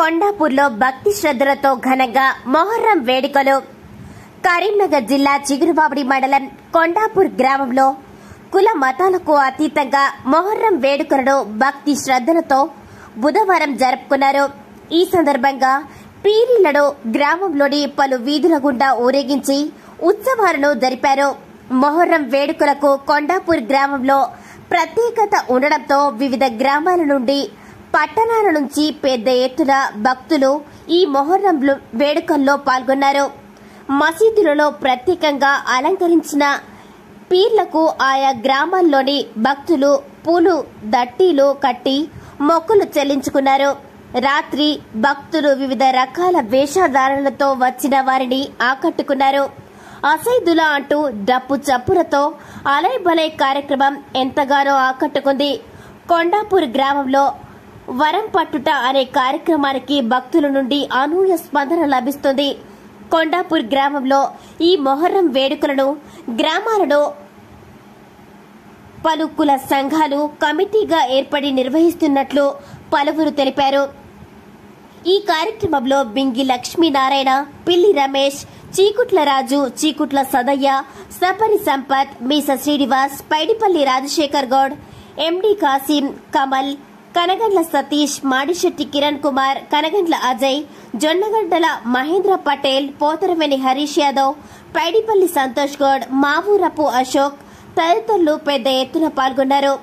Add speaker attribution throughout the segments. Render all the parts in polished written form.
Speaker 1: కొండాపూర్లో భక్తి శ్రద్ధలతో ఘనంగా మొహర్రం వేడుకలు. కరీంనగర్ జిల్లా చిగురుమామిడి మండలం కొండాపూర్ గ్రామంలో కుల మతాలకు అతీతంగా మొహర్రం వేడుకలను భక్తి శ్రద్ధలతో బుధవారం జరుపుకున్నారు. ఈ సందర్భంగా పీరీలను గ్రామంలోని పలు వీధుల గుండా ఊరేగించి ఉత్సవాలను జరిపారు. మొహర్రం వేడుకలకు కొండాపూర్ గ్రామంలో ప్రత్యేకత ఉండడంతో వివిధ గ్రామాల నుండి పట్టణాల నుంచి పెద్ద ఎత్తున భక్తులు ఈ మొహర్రం వేడుకల్లో పాల్గొన్నారు. మసీదులలో ప్రత్యేకంగా అలంకరించిన పీర్లకు ఆయా గ్రామాల్లోని భక్తులు పూలు దట్టీలు కట్టి మొక్కులు చెల్లించుకున్నారు. రాత్రి భక్తులు వివిధ రకాల వేషధారణలతో వచ్చిన వారిని ఆకట్టుకున్నారు. అసైదులా అంటూ డప్పు చప్పులతో అలైబలై కార్యక్రమం ఎంతగానో ఆకట్టుకుంది. కొండాపూర్ గ్రామంలో వరం పట్టుట అనే కార్యక్రమానికి భక్తుల నుండి అనూహ్య స్పందన లభిస్తుంది. కొండాపూర్ గ్రామంలో ఈ మొహర్రం వేడుకలను గ్రామాలలో పలు కుల సంఘాలు కమిటీగా ఏర్పడి నిర్వహిస్తున్నట్లు పలువురు తెలిపారు. ఈ కార్యక్రమంలో బింగి లక్ష్మీనారాయణ, పిల్లి రమేష్, చీకుట్ల రాజు, చీకుట్ల సదయ్య, సపరి సంపత్, మీస శ్రీనివాస్, పైడిపల్లి రాజశేఖర్ గౌడ్, ఎండి కాసిం, కమల్, కనగండ్ల సతీష్, మాడిశెట్టి కిరణ్ కుమార్, కనగండ్ల అజయ్, జొన్నగడ్డల మహేంద్ర పటేల్, పోతరవేణి హరీష్ యాదవ్, పైడిపల్లి సంతోష్ గౌడ్, మావూరపు అశోక్ తదితరులు పెద్ద ఎత్తున పాల్గొన్నారు.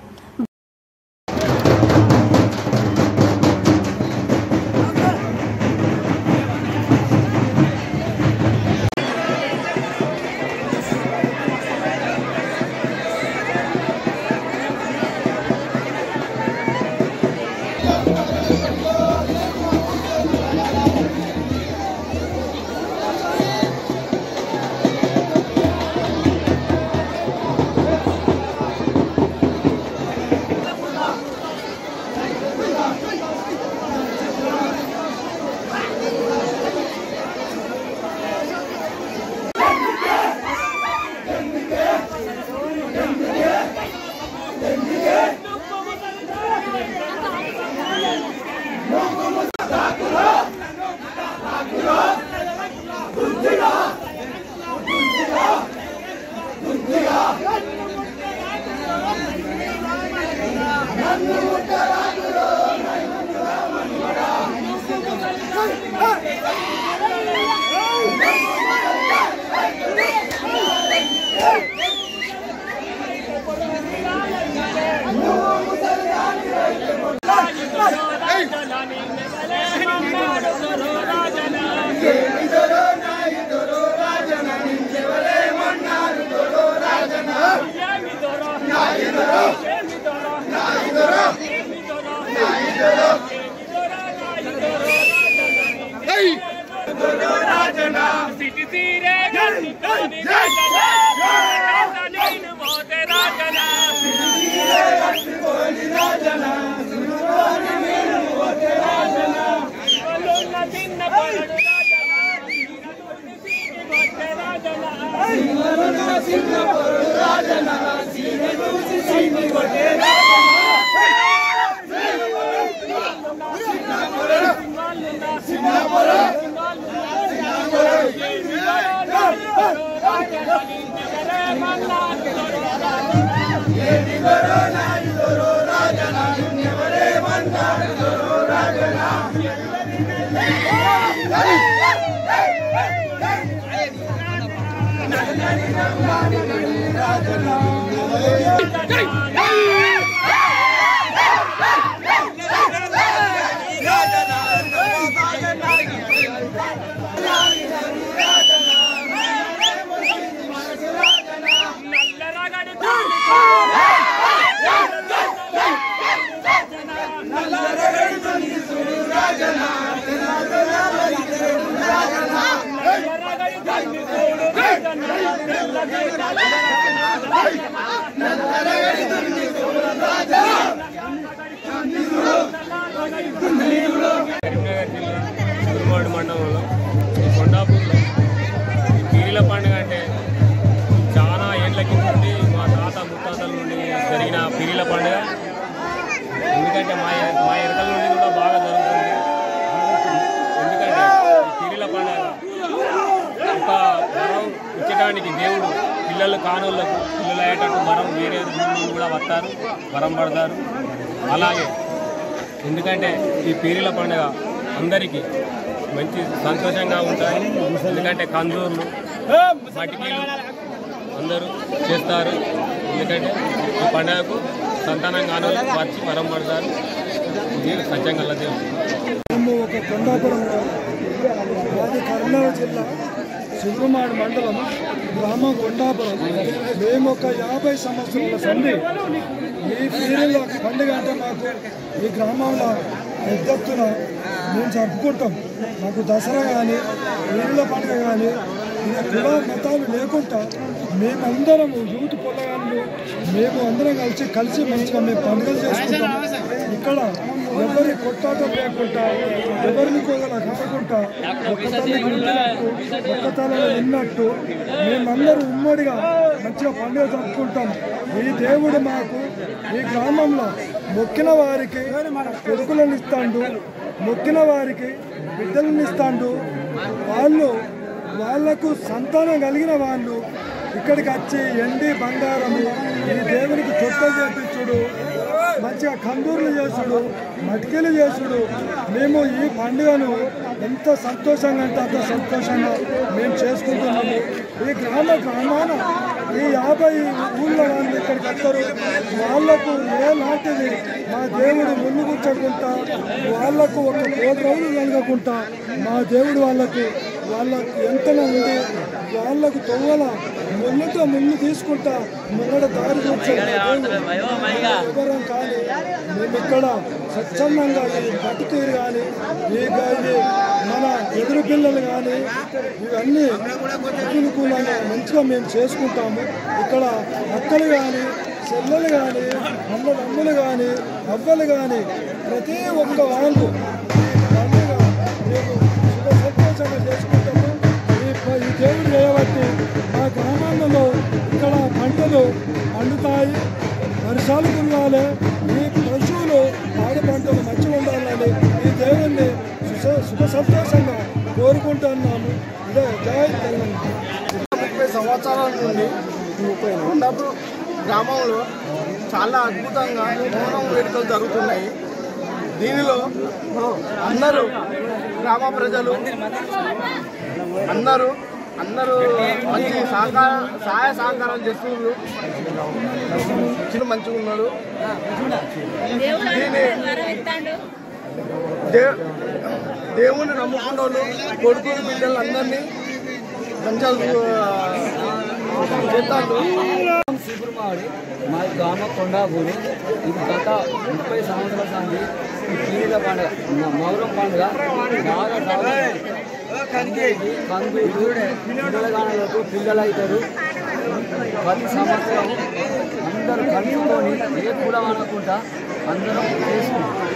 Speaker 2: మండలంలో కొండాపూర్లో పీరీల పండుగ అంటే చాలా ఏళ్ల కింద మా తాత ముత్తాతల నుండి జరిగిన పీరీల పండుగ. ఎందుకంటే మా ఎరకల నుండి కూడా బాగా జరుగుతుంది. సంవత్సరానికి దేవుడు పిల్లలు కానోళ్ళకు పిల్లలు అయ్యేటట్టు వరం వేరే ఊళ్ళు కూడా వస్తారు, వరం పడతారు. అలాగే ఎందుకంటే ఈ పీరీల పండుగ అందరికీ మంచి సంతోషంగా ఉంటాయి. ఎందుకంటే కందూర్లు మటికీలు అందరూ చేస్తారు. ఎందుకంటే ఈ పండుగకు సంతానం కానోళ్ళకు వచ్చి వరం పడతారు. ఇది సత్యంగా దేవుడు.
Speaker 3: మేము ఒక కొండాపురం మాది కర్నూలు జిల్లా సుబ్రహ్మణ్య మండలం గ్రామం కొండాపురం. మేము ఒక 50 సంవత్సరాల సంధి ఈ పీరీల పండుగ అంటే మాకు ఈ గ్రామంలో పెద్ద ఎత్తున మేము జరుపుకుంటాం. మాకు దసరా కానీ పీరీల పండుగ కానీ ఇది కుల మతాలు లేకుండా మేమందరము యూత్ పొలగాళ్ళు మేము అందరం కలిసి మంచిగా మేము పండుగలు చేసుకుంటాం. ఇక్కడ ఎవరి కొట్టాటం లేకుండా ఎవరిని కోగల కాకుండా ఒక్కతలలో ఉన్నట్టు మేమందరూ ఉమ్మడిగా మంచిగా పండుగ జరుపుకుంటాం. ఈ దేవుడు మాకు ఈ గ్రామంలో మొక్కిన వారికి కొడుకులను ఇస్తాడు, మొక్కిన వారికి బిడ్డలను ఇస్తాడు. వాళ్లకు సంతానం కలిగిన వాళ్ళు ఇక్కడికి వచ్చి ఎండి బంగారము ఈ దేవునికి తొట్టలు చేపించుడు, మంచిగా కందూర్లు చేసుడు, మటికీలు చేసుడు. మేము ఈ పండుగను ఎంత సంతోషంగా అంటే అంత సంతోషంగా మేము చేసుకుంటున్నాము. ఈ గ్రామాన ఈ 50 ఊళ్ళ వాళ్ళు ఇక్కడికి వస్తారు. వాళ్లకు ఏలాంటిది మా దేవుడు ముళ్ళుగుచ్చకుండా వాళ్లకు ఒక 1 కోటి రోజులు కలగకుండా మా దేవుడు వాళ్ళకు ఎంతలో ఉంది. వాళ్ళకు తొవ్వల ముళ్ళతో ముళ్ళు తీసుకుంటా ముంగడ దారి కూర్చోవరం కానీ మేము ఇక్కడ స్వచ్ఛందంగా ఈ పట్టుతీరు కానీ ఈ మన ఎదురు పిల్లలు కానీ ఇవన్నీ అనుకూలంగా మంచిగా మేము చేసుకుంటాము. ఇక్కడ అక్కలు కానీ చెల్లెలు కానీ అమ్మలు కానీ అవ్వలు కానీ ప్రతి ఒక్క వాళ్ళు పండుగ మేము సంతోషంగా చేసుకుంటాము. ఈ దేవుడు చేయబట్టి మా గ్రామాలలో ఇక్కడ పంటలు పండుతాయి, వర్షాలు కురవాలి, ఈ పశువులు ఆడు పంటలు మంచిగా ఉండాలని ఈ దేవుణ్ణి సుఖ సంతోషంగా కోరుకుంటున్నాము. ఇదే జై తెలంగాణ.
Speaker 4: 30 సంవత్సరాల నుండి కొండాపురం గ్రామంలో చాలా అద్భుతంగా ఓనం వేడుకలు జరుగుతున్నాయి. దీనిలో అందరూ గ్రామ ప్రజలు అందరూ మంచి సహాయ సహకారాలు చేస్తున్నారు. చిన్న మంచిగా ఉన్నారు. దేవుని నమ్ముకున్న వాళ్ళు కొడుకులు బిడ్డలు అందరినీ మంచిగా చేస్తాడు.
Speaker 5: సీపురమాడి మా గ్రామ కొండాపూరు. ఇది గత 30 సంవత్సరాల సంది ఈ పీరీల పండుగ మౌరం పండుగ బాగా కందూరు పిల్లగానలకు పిల్లలు అవుతారు. ప్రతి సంవత్సరం అందరూ కలుపుకొని ఏ కులం అనకుండా అందరం చేసుకుంటాం.